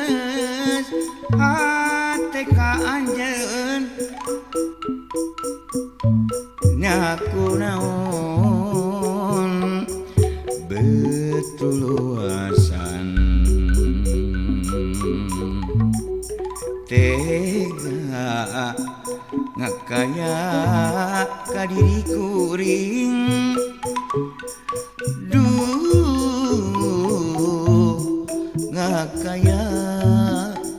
Gerantes hati ka anjeun nyaku naon betul luasan tega ngakaya ka diri kuring ngakaya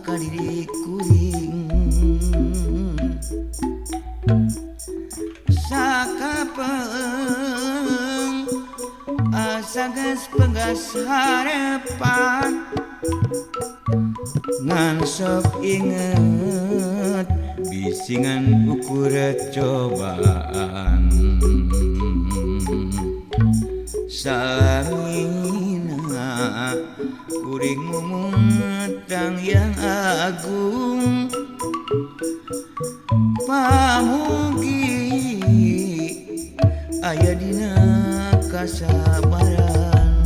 ka diri kuring sakapeng asa geus pegas harepan ngan sok inget bisingan ukur cobaan salamina kuring mumutang yang agung pamugi aya dina kasabaran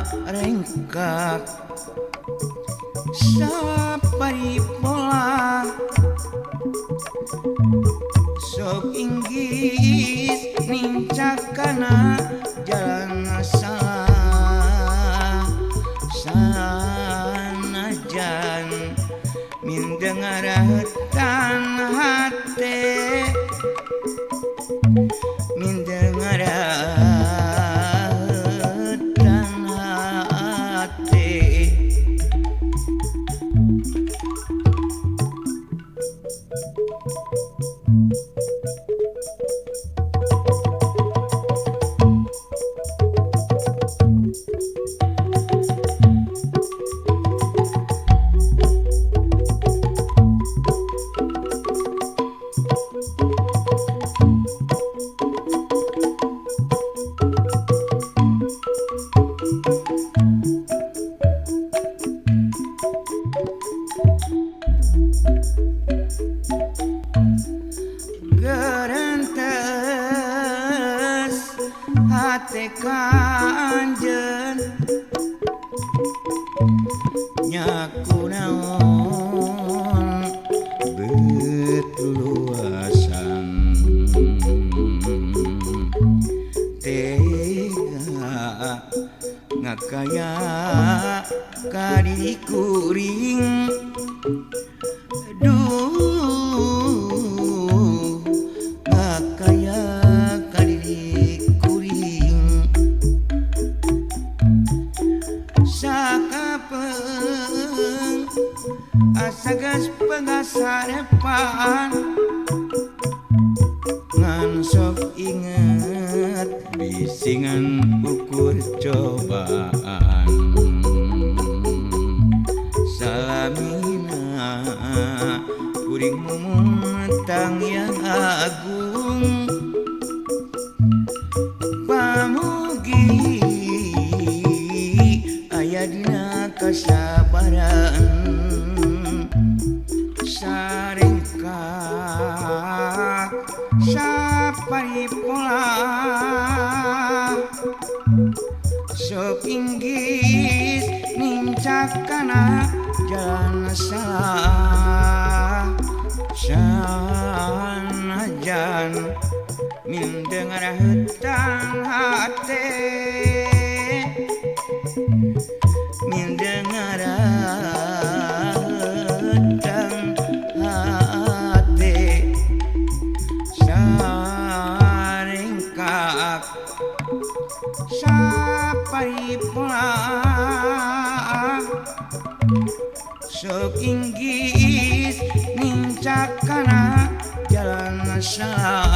sarengkak saparipola sok inggis nincakana jalan salah sanajan min dengaratan hate min dengaratan hate Gerentes hati ka anjeun nyaku naon betul luasan tega ngakaya ka diri kuring ngakaya ka diri kuring sakapeng asa geus pegas harepan ngan sok inget bisingan ukur cobaan salamina kuring mumutang yang agung pamugi aya dina kasabaran sarengkak saparipola sok inggis nincakana jalan salah sanajan min dengaratan hate min dengaratan hate sarengkak saparipola sok inggis nincakana sa